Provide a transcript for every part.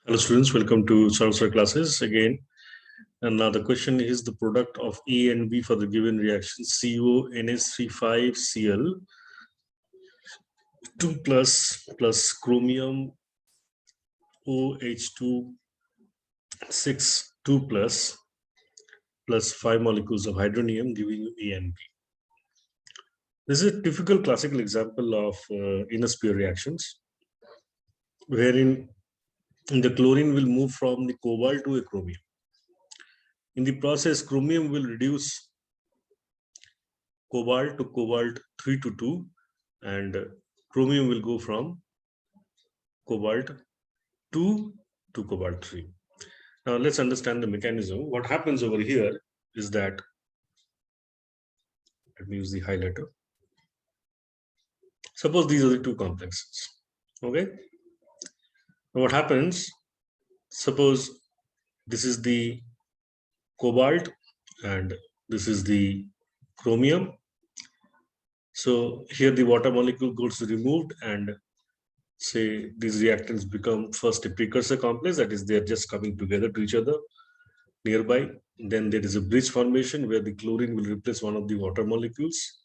Hello students, welcome to Saraswar classes again. And now the question is the product of A and B for the given reaction CONH35Cl 2 plus chromium OH2 6 2 plus 5 molecules of hydronium giving you A and B. This is a typical classical example of inner sphere reactions wherein the chlorine will move from the cobalt to a chromium. In the process, chromium will reduce cobalt to cobalt 3 to 2, and chromium will go from cobalt 2 to cobalt 3. Now let's understand the mechanism. What happens over here is that, let me use the highlighter. Suppose these are the two complexes. Okay. Now what happens? Suppose this is the cobalt and this is the chromium. So here the water molecule gets removed and say these reactants become first a precursor complex, that is they're just coming together to each other nearby. Then there is a bridge formation where the chlorine will replace one of the water molecules.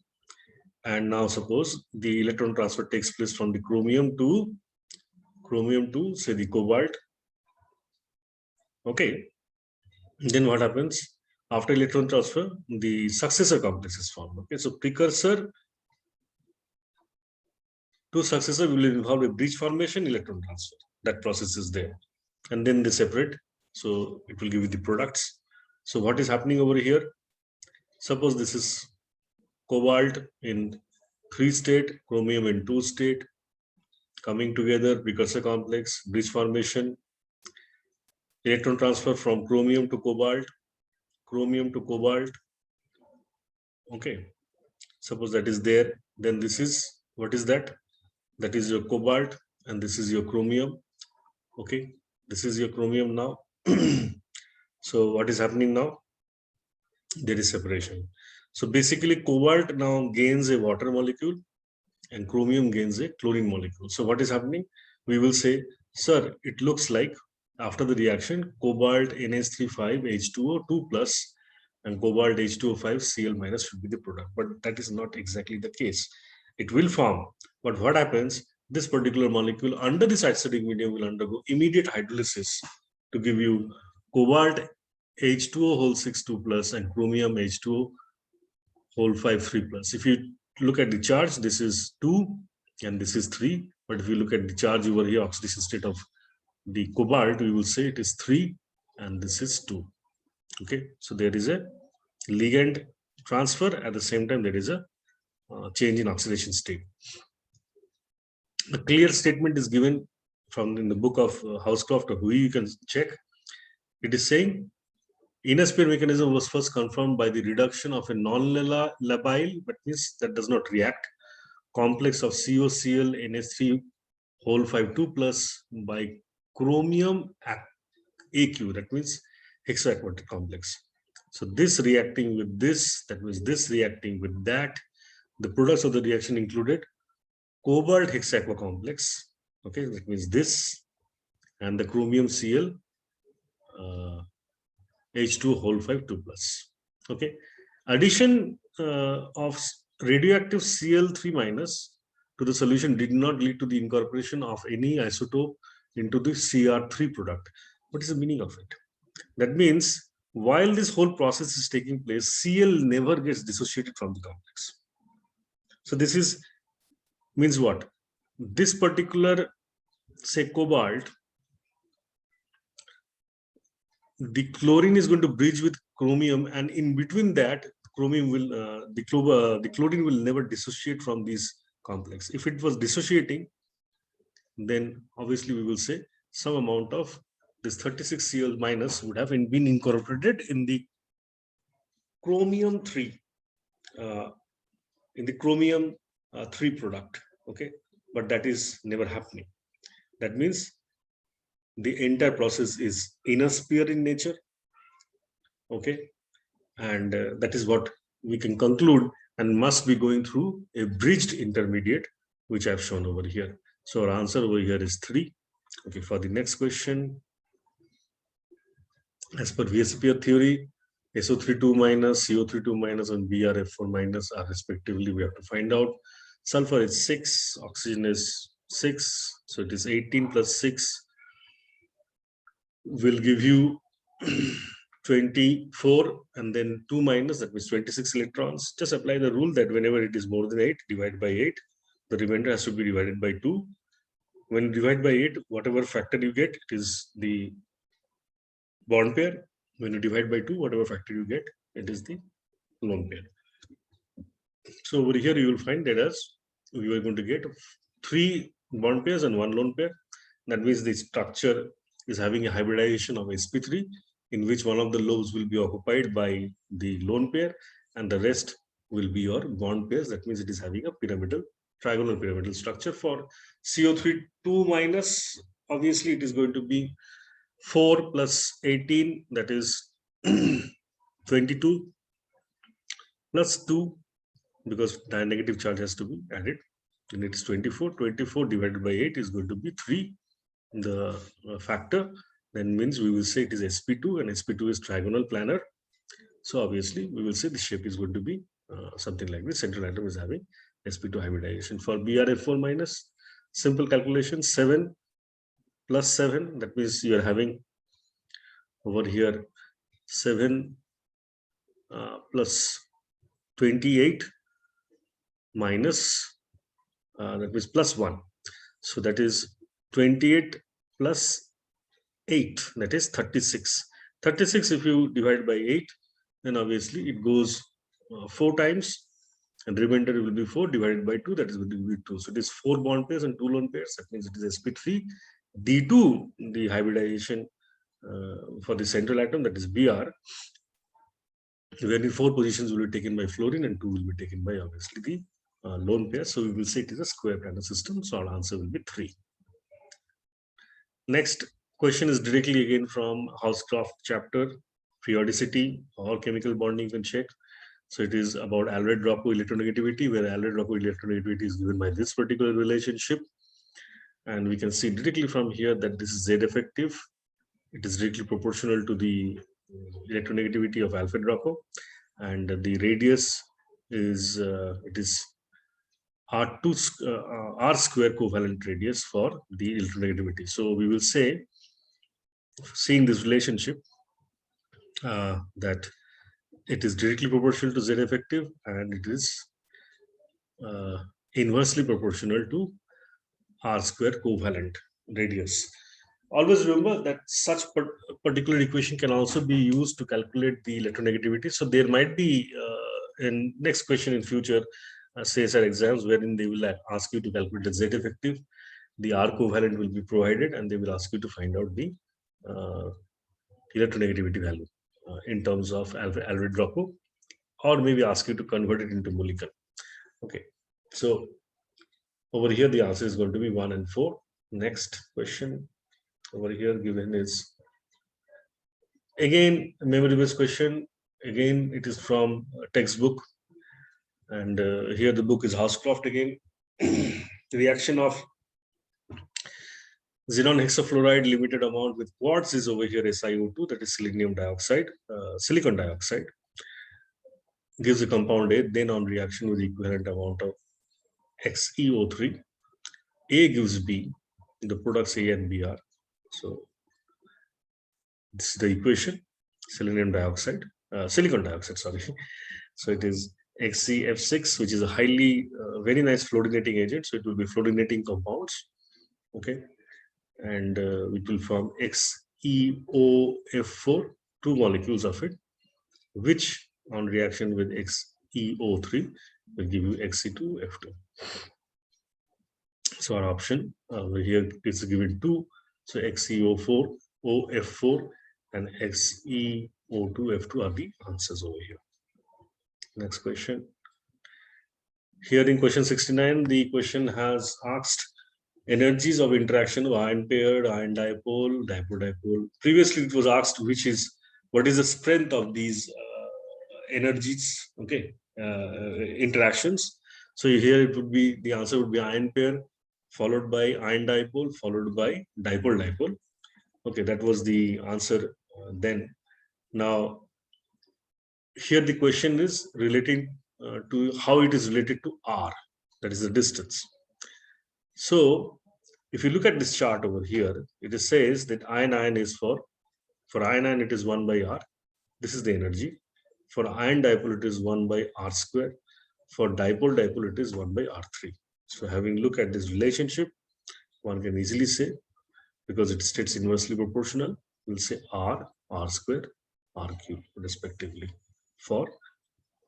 And now suppose the electron transfer takes place from the chromium to say the cobalt. Okay. Then what happens? After electron transfer, the successor complex is formed. Okay. So precursor to successor will involve a bridge formation, electron transfer. That process is there. And then they separate. So it will give you the products. So what is happening over here? Suppose this is cobalt in 3 state, chromium in 2 state, coming together, precursor complex, bridge formation, electron transfer from chromium to cobalt. Okay. Suppose that is there. Then this is, what is that? That is your cobalt and this is your chromium. Okay. This is your chromium now. So what is happening now? There is separation. So basically cobalt now gains a water molecule and chromium gains a chlorine molecule. So what is happening? We will say, sir, it looks like after the reaction, cobalt NH35 H2O 2 plus and cobalt H2O5 Cl minus should be the product. But that is not exactly the case. It will form. But what happens? This particular molecule under this acidic medium will undergo immediate hydrolysis to give you cobalt H2O whole 6 2 plus and chromium H2O whole 5 3 plus. If you look at the charge, this is 2 and this is 3. But if you look at the charge over here, oxidation state of the cobalt, we will say it is 3 and this is 2. Okay, so there is a ligand transfer. At the same time, there is a change in oxidation state. A clear statement is given from in the book of Housecroft or Hui, you can check. It is saying inner sphere mechanism was first confirmed by the reduction of a non-labile, but means that does not react, complex of COCl NH3 whole 5 2 plus by chromium AQ, that means hexaquadrate complex. So this reacting with this, that means this reacting with that, the products of the reaction included cobalt hexaqua complex, okay, that means this, and the chromium Cl H2 whole 5 2 plus. Okay, addition of radioactive Cl3 minus to the solution did not lead to the incorporation of any isotope into the Cr3 product. What is the meaning of it? That means while this whole process is taking place, Cl never gets dissociated from the complex. So this is means what? This particular, say, cobalt, the chlorine is going to bridge with chromium, and in between that, chromium will the chlorine will never dissociate from this complex. If it was dissociating, then obviously we will say some amount of this 36 Cl minus would have been incorporated in the chromium 3 3 product. Okay, but that is never happening. That means the entire process is inner sphere in nature. Okay, and that is what we can conclude and must be going through a bridged intermediate, which I have shown over here. So our answer over here is 3. Okay, for the next question, as per VSEPR theory, SO32 minus, CO32 minus, and BrF4 minus are respectively. We have to find out. Sulfur is 6, oxygen is 6, so it is 18 plus 6 will give you 24, and then 2 minus, that means 26 electrons. Just apply the rule that whenever it is more than 8, divide by 8. The remainder has to be divided by 2. When you divide by 8, whatever factor you get, it is the bond pair. When you divide by 2, whatever factor you get, it is the lone pair. So over here, you will find that as we are going to get 3 bond pairs and 1 lone pair. That means the structure is having a hybridization of sp3, in which one of the lobes will be occupied by the lone pair and the rest will be your bond pairs. That means it is having a pyramidal, trigonal pyramidal structure. For CO3 2 minus, obviously it is going to be 4 plus 18, that is 22 plus 2, because the negative charge has to be added, and it is 24. 24 divided by 8 is going to be 3. The factor then means we will say it is sp2, and sp2 is trigonal planar. So obviously we will say the shape is going to be something like this. Central atom is having sp2 hybridization. For BrF4 minus, simple calculation, 7 plus 7, that means you are having over here 7 plus 28 minus, that means plus 1. So that is 28 plus 8, that is 36. 36, if you divide by 8, then obviously it goes 4 times, and remainder will be 4 divided by 2, that is going to be 2. So it is 4 bond pairs and 2 lone pairs. That means it is sp3. D2, the hybridization for the central atom, that is Br, wherein 4 positions will be taken by fluorine and 2 will be taken by obviously the lone pair. So we will say it is a square planar system. So our answer will be 3. Next question is directly again from Housecroft chapter, periodicity or chemical bonding, you can check. So it is about Alred-Rocco electronegativity, where Alred-Rocco electronegativity is given by this particular relationship. And we can see directly from here that this is Z effective. It is directly proportional to the electronegativity of Alfred-Rocco, and the radius is it is R2 R square covalent radius for the electronegativity. So we will say, seeing this relationship, that it is directly proportional to Z effective, and it is inversely proportional to R square covalent radius. Always remember that such particular equation can also be used to calculate the electronegativity. So there might be in next question in future CSR exams wherein they will ask you to calculate the Z effective. The R covalent will be provided, and they will ask you to find out the electronegativity value in terms of Alred-Rocco, or maybe ask you to convert it into molecular. Okay, so over here the answer is going to be 1 and 4. Next question over here given is again a memory based question. Again, it is from a textbook, and here the book is Housecroft again. Reaction of xenon hexafluoride limited amount with quartz is over here SiO2, that is selenium dioxide, silicon dioxide, gives a compound A. Then on reaction with equivalent amount of XeO3, A gives B, the products A and B are. So this is the equation, selenium dioxide, silicon dioxide, sorry. So it is XeF6, which is a highly, very nice fluorinating agent. So it will be fluorinating compounds, okay? And it will form XeOF4, 2 molecules of it, which on reaction with XeO3 will give you Xe2F2. So our option here is given 2. So XeO4, OF4, and XeO2F2 are the answers over here. Next question. Here in question 69, the question has asked energies of interaction of ion paired, ion dipole, dipole-dipole. Previously, it was asked what is the strength of these energies, okay, interactions. So here it would be, the answer would be ion pair followed by ion dipole, followed by dipole dipole. Okay, that was the answer then. Now, here the question is relating to how it is related to r, that is the distance. So, if you look at this chart over here, it says that ion is for ion it is 1 by r. This is the energy. For ion dipole, it is 1 by r square. For dipole it is 1 by r3. So having look at this relationship, one can easily say, because it states inversely proportional, we'll say r square, r cube respectively for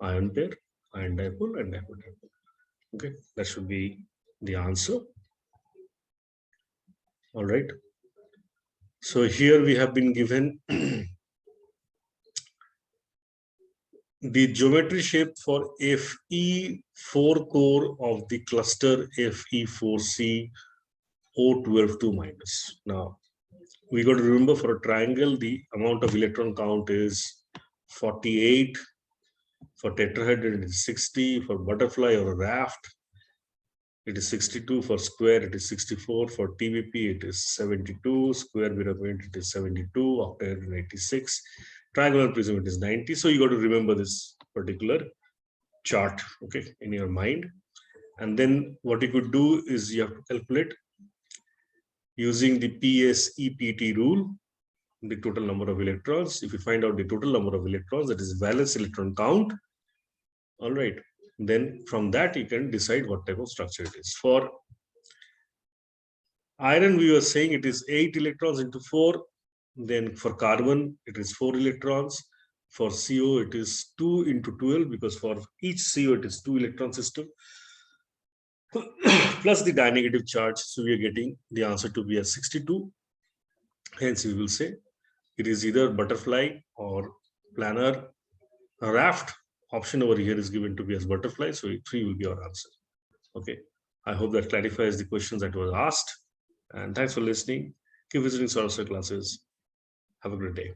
ion pair, ion dipole and dipole dipole. Okay, that should be the answer. All right. So here we have been given the geometry shape for Fe4 core of the cluster Fe4C O12 2 minus. Now, we got to remember for a triangle, the amount of electron count is 48. For tetrahedron, it is 60. For butterfly or a raft, it is 62. For square, it is 64. For TVP, it is 72. Square pyramid, it is 72. Octahedron, 86. Triangular prism, it is 90. So you got to remember this particular chart, okay, in your mind. And then what you could do is you have to calculate using the PSEPT rule, the total number of electrons. If you find out the total number of electrons, that is valence electron count, all right, then from that you can decide what type of structure it is. For iron, we were saying it is 8 electrons into 4. Then for carbon, it is 4 electrons. For CO, it is 2 into 12, because for each CO, it is 2 electron system. Plus the dinegative charge. So we are getting the answer to be as 62. Hence, we will say it is either butterfly or planar raft. Option over here is given to be as butterfly. So 3 will be our answer. Okay. I hope that clarifies the questions that was asked. And thanks for listening. Keep visiting Saraswati classes. Have a great day.